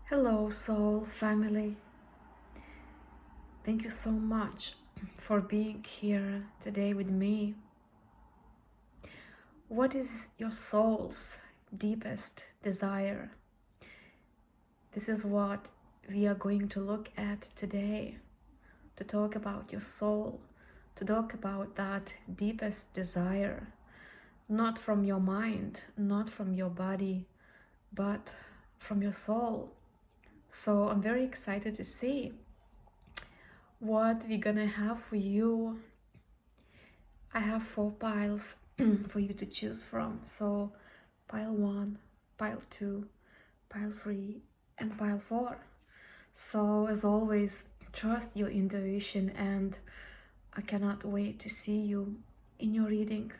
Hello, soul family. Thank you so much for being here today with me. What is your soul's deepest desire? This is what we are going to look at today, to talk about your soul, to talk about that deepest desire, not from your mind, not from your body, but from your soul. So I'm very excited to see what we're gonna have for you. I have 4 piles for you to choose from. So pile 1, pile 2, pile 3, and pile 4. So as always, trust your intuition, and I cannot wait to see you in your reading.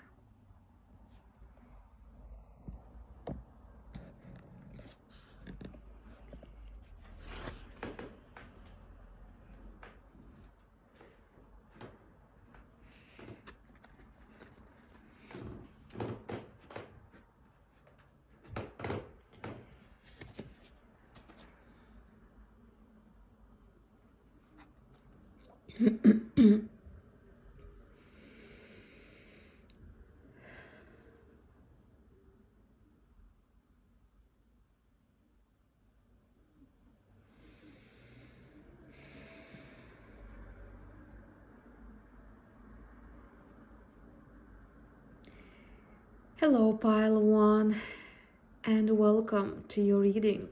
Hello, pile 1, and welcome to your reading.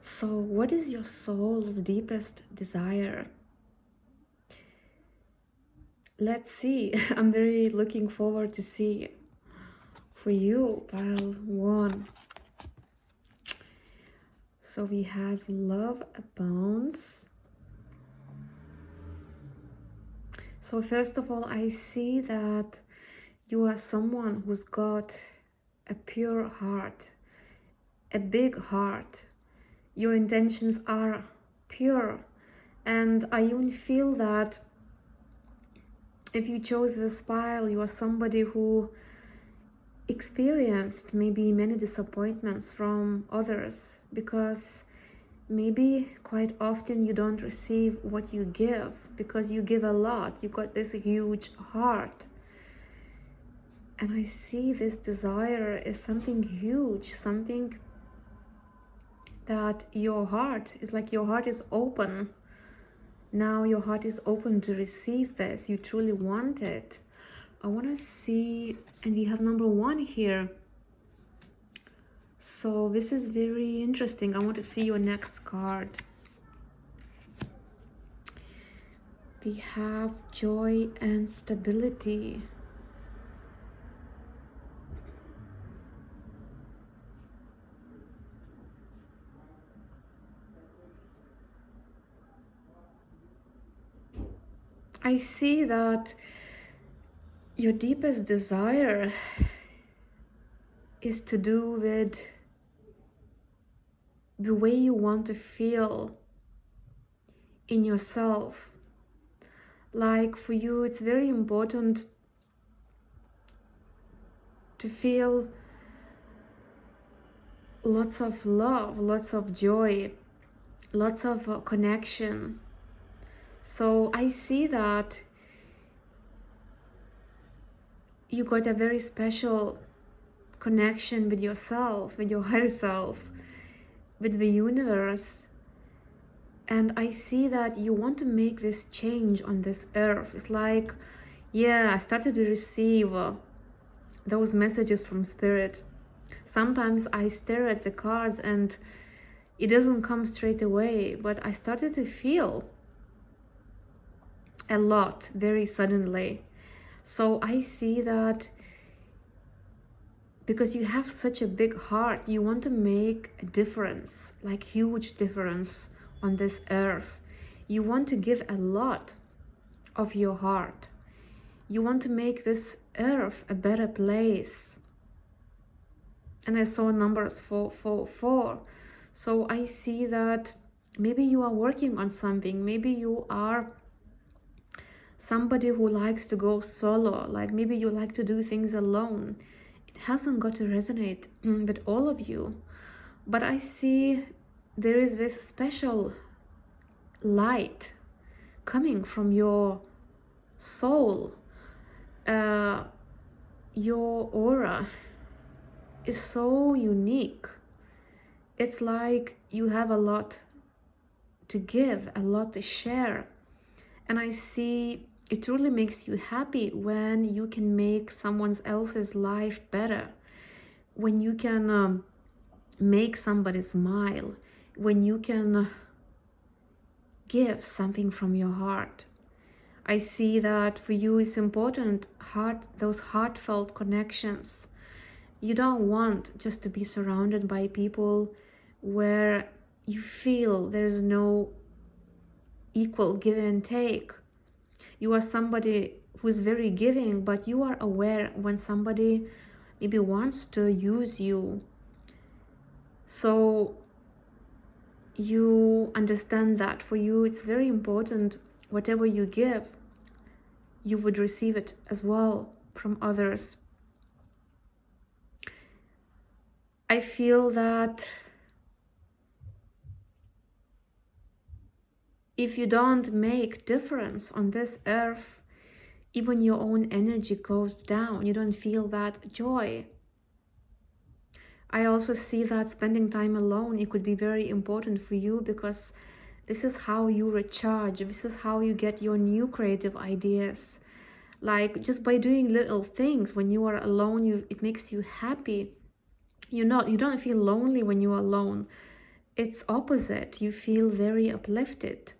So, what is your soul's deepest desire? Let's see. I'm very looking forward to see for you, pile 1. So we have love abounds. So first of all, I see that you are someone who's got a pure heart, a big heart. Your intentions are pure, and I even feel that if you chose this pile, you are somebody who experienced maybe many disappointments from others, because maybe quite often you don't receive what you give because you give a lot. You got this huge heart. And I see this desire is something huge, something that your heart is like, your heart is open. Now your heart is open to receive this. You truly want it. I want to see, and we have number 1 here. So this is very interesting. I want to see your next card. We have joy and stability. I see that your deepest desire is to do with the way you want to feel in yourself. Like for you, it's very important to feel lots of love, lots of joy, lots of connection. So I see that you got a very special connection with yourself, with your higher self, with the universe. And I see that you want to make this change on this earth. It's like, yeah, I started to receive those messages from spirit. Sometimes I stare at the cards and it doesn't come straight away, but I started to feel a lot very suddenly. So I see that because you have such a big heart, you want to make a difference, like huge difference on this earth. You want to give a lot of your heart. You want to make this earth a better place. And I saw numbers 444. So I see that maybe you are working on something. Maybe you are somebody who likes to go solo. Like maybe you like to do things alone. It hasn't got to resonate with all of you. But I see there is this special light coming from your soul. Your aura is so unique. It's like you have a lot to give, a lot to share. And I see it really makes you happy when you can make someone else's life better, when you can make somebody smile, when you can give something from your heart. I see that for you it's important, those heartfelt connections. You don't want just to be surrounded by people where you feel there's no equal give and take. You are somebody who's very giving, but you are aware when somebody maybe wants to use you. So you understand that for you it's very important, whatever you give, you would receive it as well from others. I feel that if you don't make difference on this earth, even your own energy goes down. You don't feel that joy. I also see that spending time alone, it could be very important for you, because this is how you recharge. This is how you get your new creative ideas. Like just by doing little things when you are alone, it makes you happy. You don't feel lonely when you are alone. It's opposite. You feel very uplifted.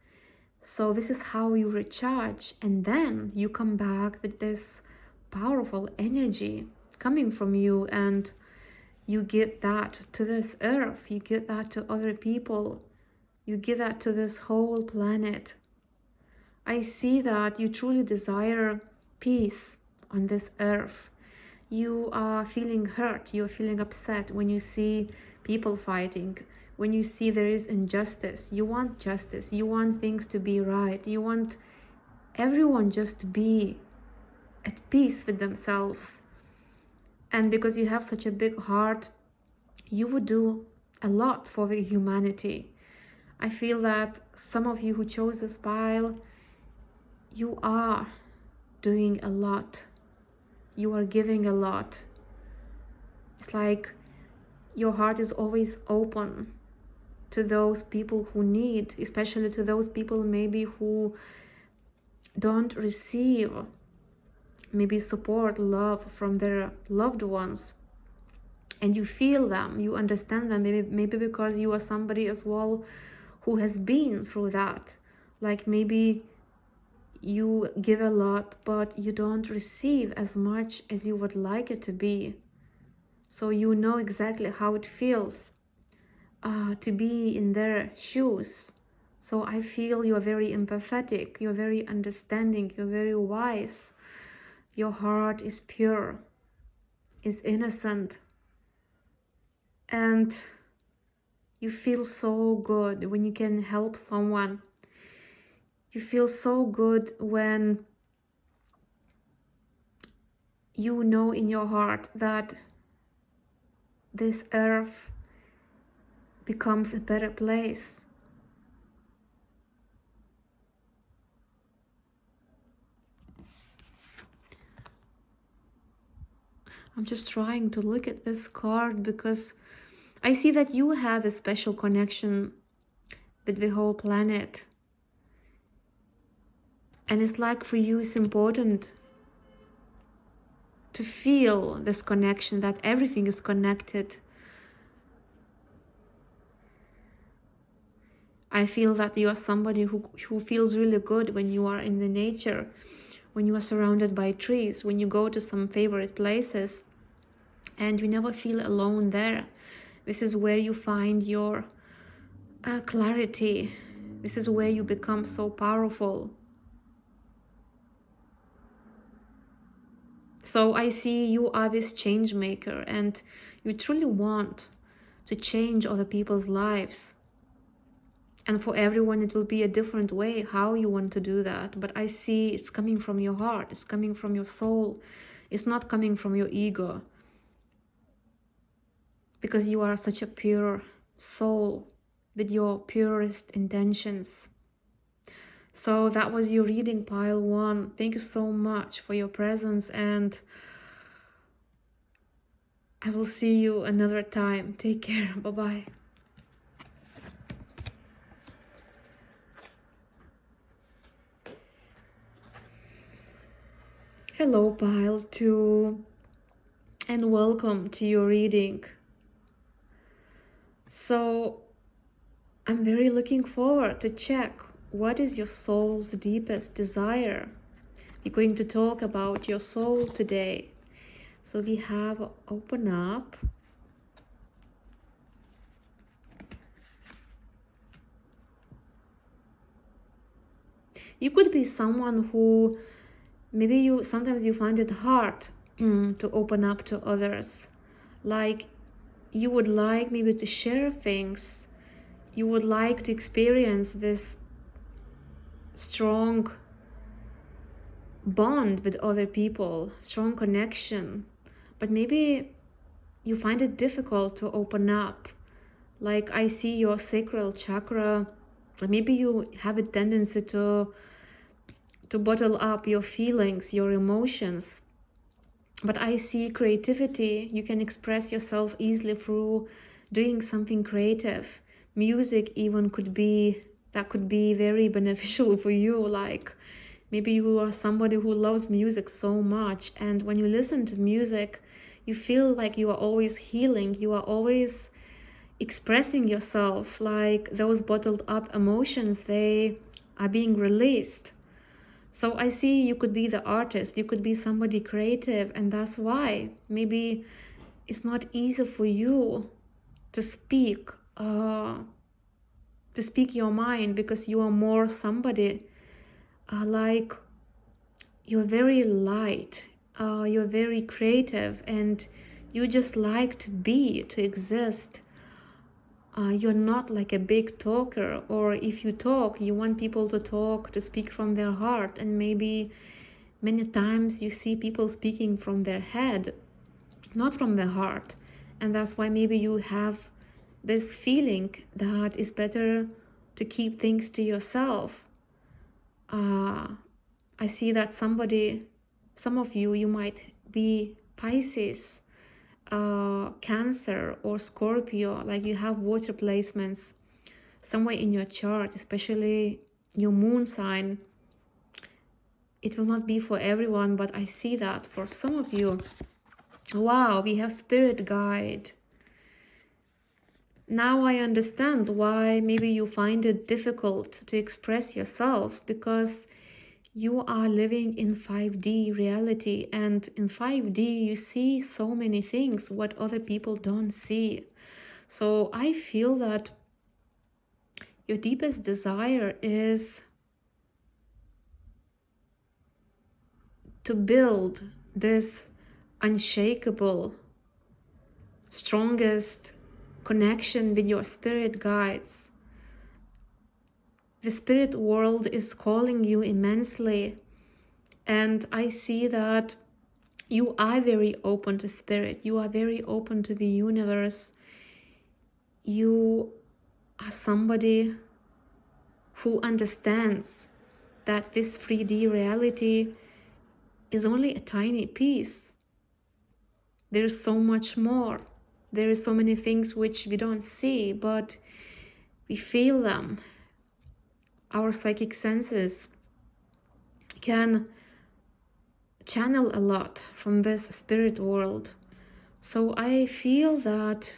So this is how you recharge, and then you come back with this powerful energy coming from you, and you give that to this earth, you give that to other people, you give that to this whole planet. I see that you truly desire peace on this earth. You are feeling hurt, you're feeling upset when you see people fighting, when you see there is injustice. You want justice, you want things to be right, you want everyone just to be at peace with themselves. And because you have such a big heart, you would do a lot for the humanity. I feel that some of you who chose this pile, you are doing a lot. You are giving a lot. It's like your heart is always open to those people who need, especially to those people maybe who don't receive maybe support, love from their loved ones. And you feel them, you understand them, maybe because you are somebody as well who has been through that. Like maybe you give a lot, but you don't receive as much as you would like it to be. So you know exactly how it feels to be in their shoes. So I feel you're very empathetic, you're very understanding, you're very wise. Your heart is pure, is innocent. And you feel so good when you can help someone. You feel so good when you know in your heart that this earth becomes a better place. I'm just trying to look at this card because I see that you have a special connection with the whole planet. And it's like for you, it's important to feel this connection, that everything is connected. I feel that you are somebody who feels really good when you are in the nature, when you are surrounded by trees, when you go to some favorite places, and you never feel alone there. This is where you find your clarity. This is where you become so powerful. So I see you are this change maker, and you truly want to change other people's lives. And for everyone, it will be a different way how you want to do that. But I see it's coming from your heart. It's coming from your soul. It's not coming from your ego. Because you are such a pure soul, with your purest intentions. So that was your reading, pile 1. Thank you so much for your presence, and I will see you another time. Take care. Bye-bye. Hello, pile 2, and welcome to your reading. So I'm very looking forward to check what is your soul's deepest desire. We're going to talk about your soul today. So we have open up. You could be someone who maybe sometimes you find it hard to open up to others. Like you would like maybe to share things. You would like to experience this strong bond with other people, strong connection. But maybe you find it difficult to open up. Like I see your sacral chakra, maybe you have a tendency to bottle up your feelings, your emotions. But I see creativity. You can express yourself easily through doing something creative. Music even could be very beneficial for you. Like maybe you are somebody who loves music so much, and when you listen to music, you feel like you are always healing. You are always expressing yourself, like those bottled up emotions, they are being released. So I see you could be the artist, you could be somebody creative, and that's why maybe it's not easy for you to speak your mind, because you are more somebody like you're very light, you're very creative, and you just like to be, to exist. You're not like a big talker, or if you talk, you want people to talk, to speak from their heart, and maybe many times you see people speaking from their head, not from their heart. And that's why maybe you have this feeling that it's better to keep things to yourself. I see that some of you might be Pisces, Cancer, or Scorpio, like you have water placements somewhere in your chart, especially your moon sign. It will not be for everyone, but I see that for some of you. Wow, we have spirit guide. Now I understand why maybe you find it difficult to express yourself, because you are living in 5D reality, and in 5D you see so many things what other people don't see. So I feel that your deepest desire is to build this unshakable, strongest connection with your spirit guides. The spirit world is calling you immensely, and I see that you are very open to spirit, you are very open to the universe. You are somebody who understands that this 3D reality is only a tiny piece. There is so much more. There is so many things which we don't see, but we feel them. Our psychic senses can channel a lot from this spirit world. So I feel that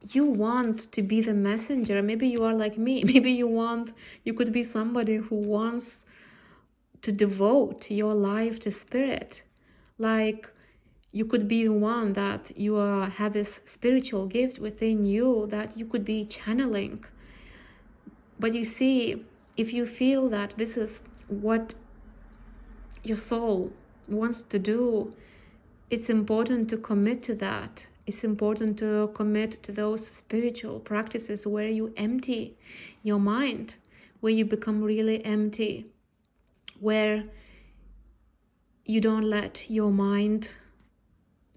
you want to be the messenger. Maybe you are like me. Maybe you could be somebody who wants to devote your life to spirit. Like you could be the one that you have this spiritual gift within you that you could be channeling. But you see, if you feel that this is what your soul wants to do, it's important to commit to that. It's important to commit to those spiritual practices where you empty your mind, where you become really empty, where you don't let your mind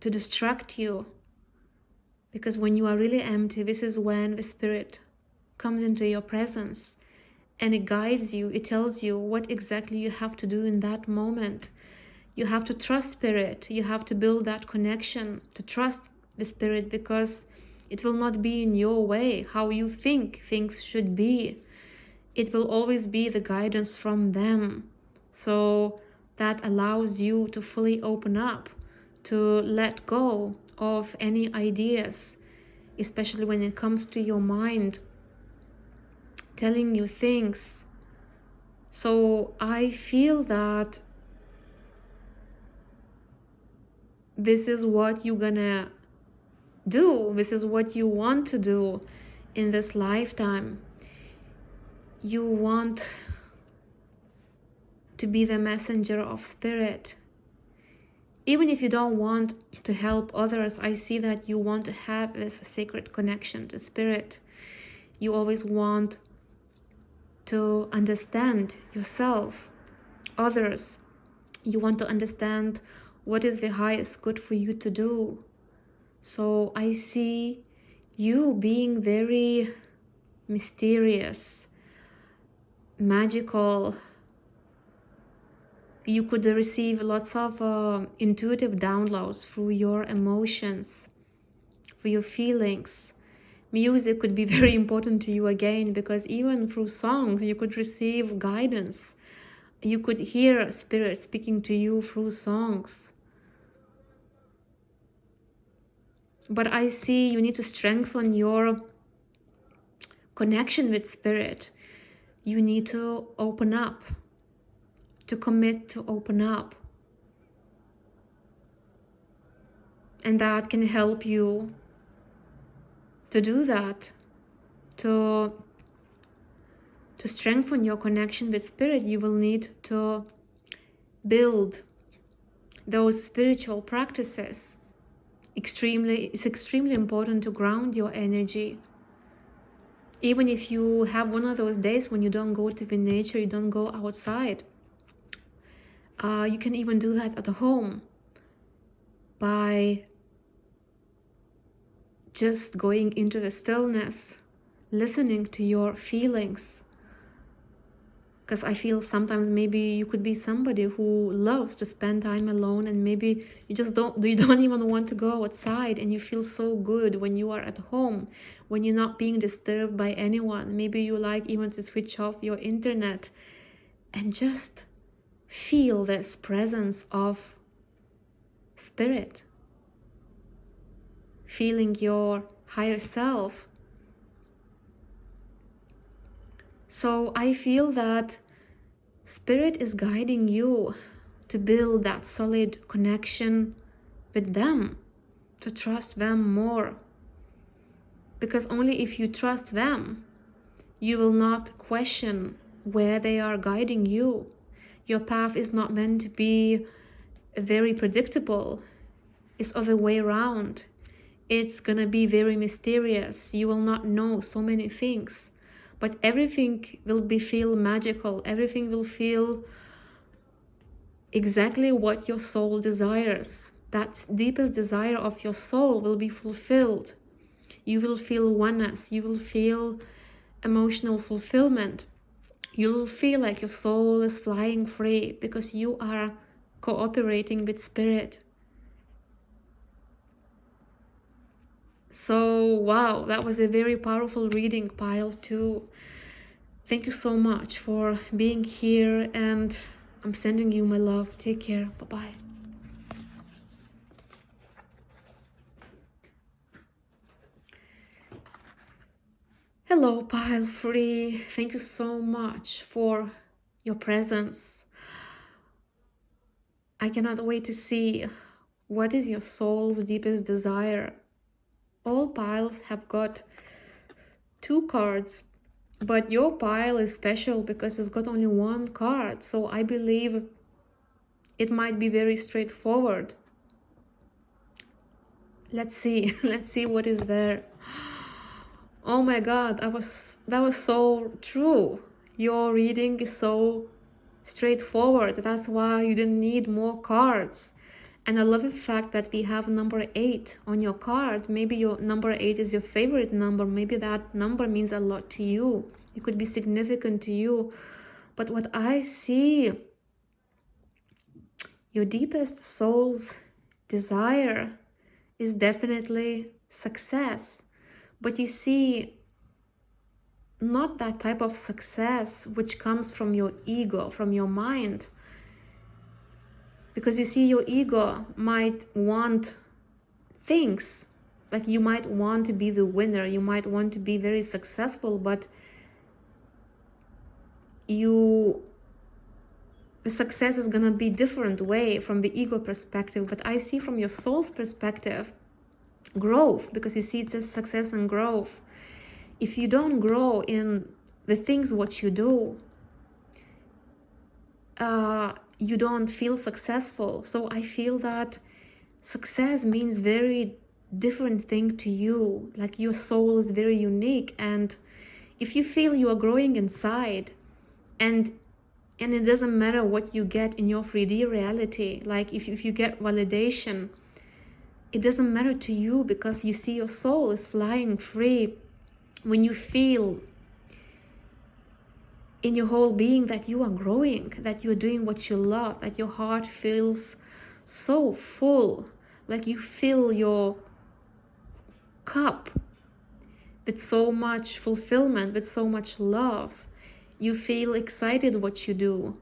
to distract you Because when you are really empty, this is when the Spirit comes into your presence and it guides you. It tells you what exactly you have to do in that moment. You have to trust Spirit. You have to build that connection to trust the Spirit, because it will not be in your way how you think things should be. It will always be the guidance from them. So that allows you to fully open up, to let go of any ideas, especially when it comes to your mind telling you things. So I feel that this is what you're gonna do. This is what you want to do in this lifetime. You want to be the messenger of Spirit. Even if you don't want to help others, I see that you want to have this sacred connection to Spirit. You always want to understand yourself, others. You want to understand what is the highest good for you to do. So I see you being very mysterious, magical. You could receive lots of intuitive downloads through your emotions, through your feelings. Music could be very important to you again, because even through songs you could receive guidance. You could hear Spirit speaking to you through songs. But I see you need to strengthen your connection with Spirit. You need to open up, to commit to open up. And that can help you to do that, to strengthen your connection with Spirit. You will need to build those spiritual practices. It's extremely important to ground your energy. Even if you have one of those days when you don't go to the nature, you don't go outside, you can even do that at home by just going into the stillness, listening to your feelings. Because I feel sometimes maybe you could be somebody who loves to spend time alone, and maybe you don't even want to go outside, and you feel so good when you are at home, when you're not being disturbed by anyone. Maybe you like even to switch off your internet and just feel this presence of Spirit, feeling your higher self. So I feel that Spirit is guiding you to build that solid connection with them, to trust them more. Because only if you trust them, you will not question where they are guiding you. Your path is not meant to be very predictable. It's other way around. It's gonna be very mysterious. You will not know so many things, but everything will feel magical. Everything will feel exactly what your soul desires. That deepest desire of your soul will be fulfilled. You will feel oneness. You will feel emotional fulfillment. You will feel like your soul is flying free, because you are cooperating with Spirit. So, wow, that was a very powerful reading, Pile 2. Thank you so much for being here, and I'm sending you my love. Take care. Bye-bye. Hello, Pile 3. Thank you so much for your presence. I cannot wait to see what is your soul's deepest desire. All piles have got 2 cards, but your pile is special because it's got only 1 card. So I believe it might be very straightforward. Let's see. Let's see what is there. Oh my God, that was so true. Your reading is so straightforward. That's why you didn't need more cards. And I love the fact that we have number 8 on your card. Maybe your number 8 is your favorite number. Maybe that number means a lot to you. It could be significant to you. But what I see, your deepest soul's desire is definitely success. But you see, not that type of success which comes from your ego, from your mind. Because you see, your ego might want things, like you might want to be the winner, you might want to be very successful, but the success is gonna be different way from the ego perspective. But I see from your soul's perspective, growth, because you see it's a success and growth. If you don't grow in the things what you do, you don't feel successful. So I feel that success means very different thing to you. Like your soul is very unique, and if you feel you are growing inside, and it doesn't matter what you get in your 3D reality, like if you get validation, it doesn't matter to you, because you see your soul is flying free when you feel in your whole being that you are growing, that you're doing what you love, that your heart feels so full, like you fill your cup with so much fulfillment, with so much love. You feel excited what you do,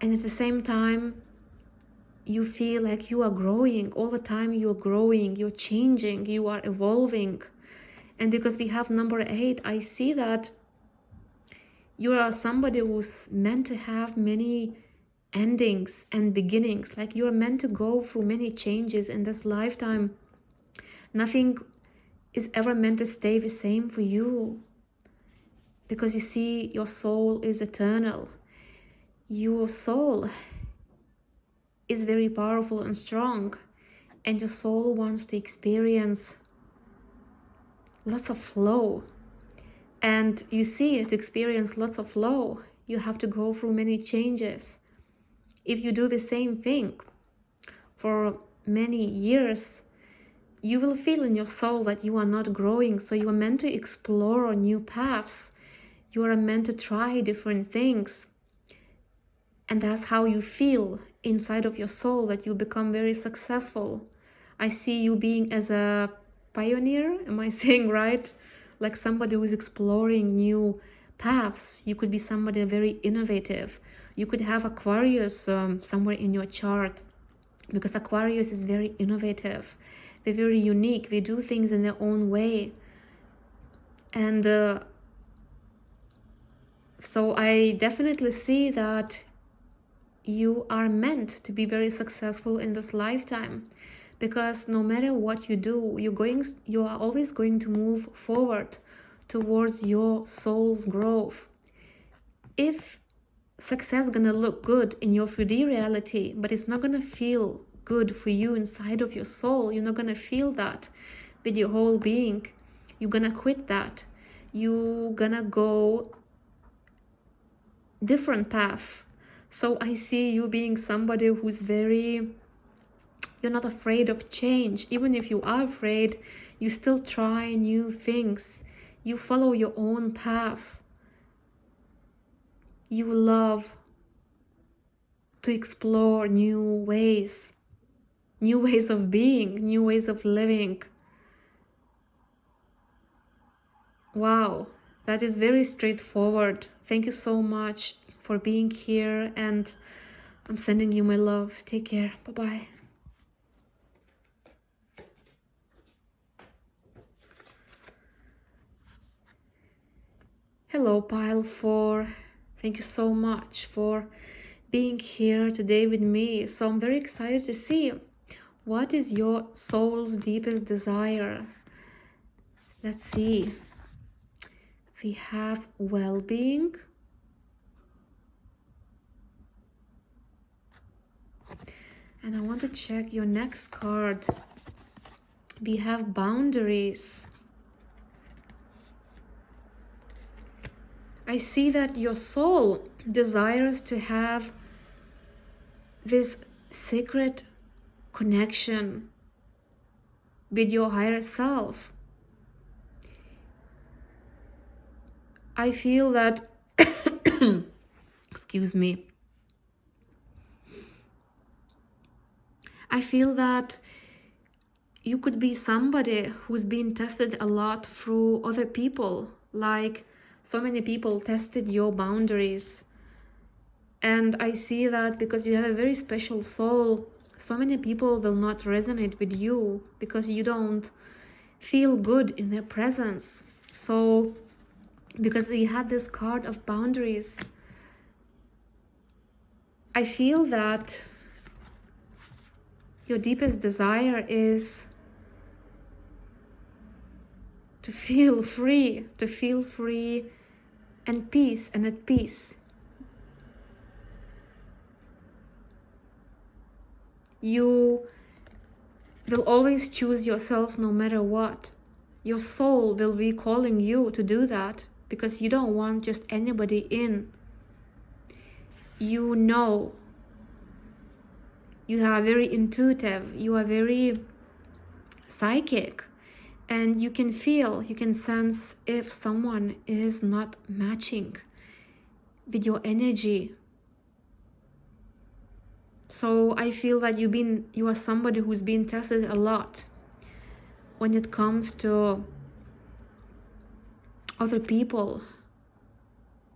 and at the same time you feel like you are growing all the time. You're growing, you're changing, you are evolving. And because we have number 8, I see that you are somebody who's meant to have many endings and beginnings. Like you're meant to go through many changes in this lifetime. Nothing is ever meant to stay the same for you, because you see your soul is eternal. Your soul is very powerful and strong, and your soul wants to experience lots of flow. And you see, to experience lots of flow, you have to go through many changes. If you do the same thing for many years, you will feel in your soul that you are not growing. So you are meant to explore new paths. You are meant to try different things. And that's how you feel inside of your soul, that you become very successful. I see you being as a pioneer, am I saying right? Like somebody who is exploring new paths. You could be somebody very innovative. You could have Aquarius somewhere in your chart, because Aquarius is very innovative. They're very unique. They do things in their own way. And so I definitely see that you are meant to be very successful in this lifetime, because no matter what you do, you are always going to move forward towards your soul's growth. If success gonna look good in your 3D reality, but it's not gonna feel good for you inside of your soul, you're not gonna feel that with your whole being, you're gonna quit that. You're gonna go different path. So I see you being somebody who's you're not afraid of change. Even if you are afraid, you still try new things. You follow your own path. You love to explore new ways of being, new ways of living. Wow, that is very straightforward. Thank you so much for being here, and I'm sending you my love. Take care. Bye-bye. Hello, Pile 4. Thank you so much for being here today with me. So I'm very excited to see what is your soul's deepest desire. Let's see. We have well-being. And I want to check your next card. We have boundaries. I see that your soul desires to have this sacred connection with your higher self. I feel that, excuse me, I feel that you could be somebody who's been tested a lot through other people, like so many people tested your boundaries. And I see that because you have a very special soul, so many people will not resonate with you because you don't feel good in their presence. So because you have this card of boundaries, I feel that your deepest desire is to feel free and peace and at peace. You will always choose yourself no matter what. Your soul will be calling you to do that because you don't want just anybody in. You know, you are very intuitive, you are very psychic, and you can feel, you can sense if someone is not matching with your energy. So I feel that you are somebody who's been tested a lot when it comes to other people.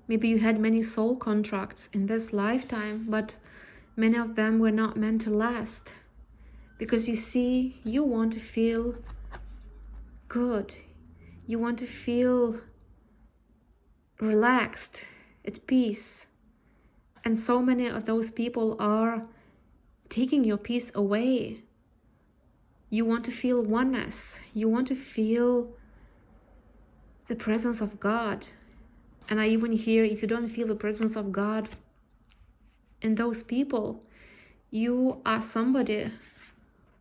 Maybe you had many soul contracts in this lifetime, but many of them were not meant to last. Because you see, you want to feel good. You want to feel relaxed, at peace. And so many of those people are taking your peace away. You want to feel oneness. You want to feel the presence of God. And I even hear, if you don't feel the presence of God in those people, you are somebody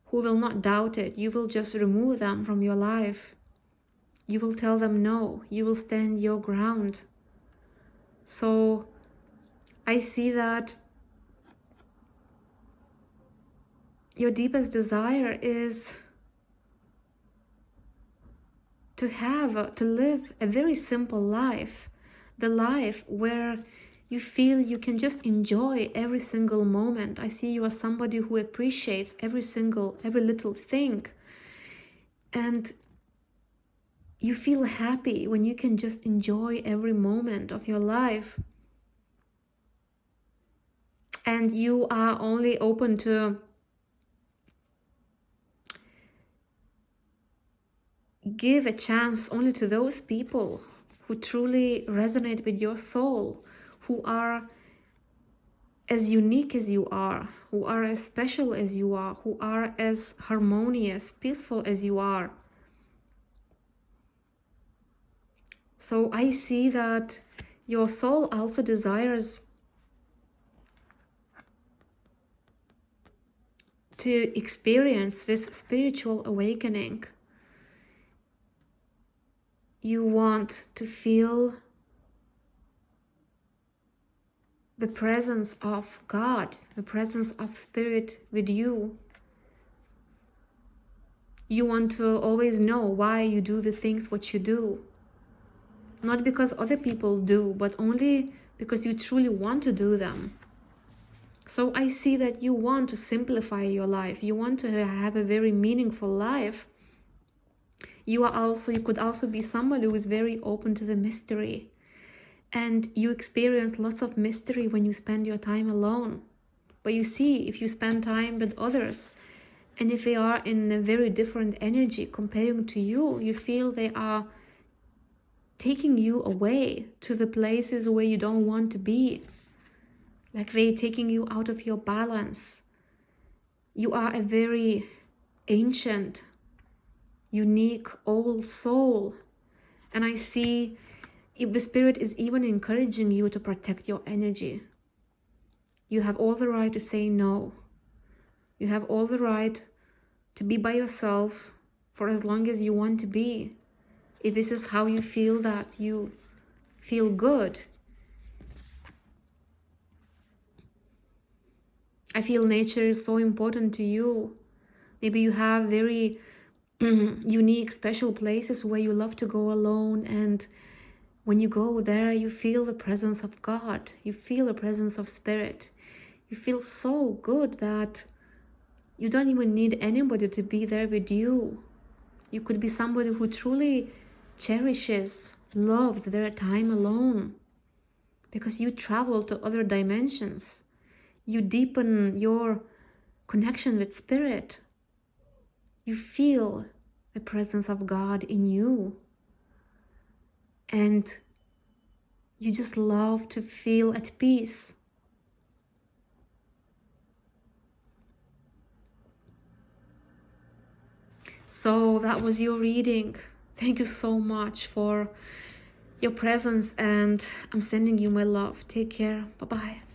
who will not doubt it. You will just remove them from your life. You will tell them no. You will stand your ground. So I see that your deepest desire is to live a very simple life. The life where you feel you can just enjoy every single moment. I see you as somebody who appreciates every little thing. And you feel happy when you can just enjoy every moment of your life. And you are only open to give a chance only to those people who truly resonate with your soul, who are as unique as you are, who are as special as you are, who are as harmonious, peaceful as you are. So I see that your soul also desires to experience this spiritual awakening. You want to feel the presence of God, the presence of Spirit with you. You want to always know why you do the things what you do. Not because other people do, but only because you truly want to do them. So I see that you want to simplify your life. You want to have a very meaningful life. You could also be somebody who is very open to the mystery. And you experience lots of mystery when you spend your time alone. But you see, if you spend time with others, and if they are in a very different energy comparing to you, you feel they are taking you away to the places where you don't want to be. Like they're taking you out of your balance. You are a very ancient, unique, old soul. And I see if the Spirit is even encouraging you to protect your energy. You have all the right to say no. You have all the right to be by yourself for as long as you want to be. If this is how you feel that you feel good. I feel nature is so important to you. Maybe you have very unique, special places where you love to go alone, and when you go there, you feel the presence of God. You feel the presence of Spirit. You feel so good that you don't even need anybody to be there with you. You could be somebody who truly cherishes, loves their time alone, because you travel to other dimensions. You deepen your connection with Spirit. You feel the presence of God in you. And you just love to feel at peace. So that was your reading. Thank you so much for your presence, and I'm sending you my love. Take care. Bye-bye.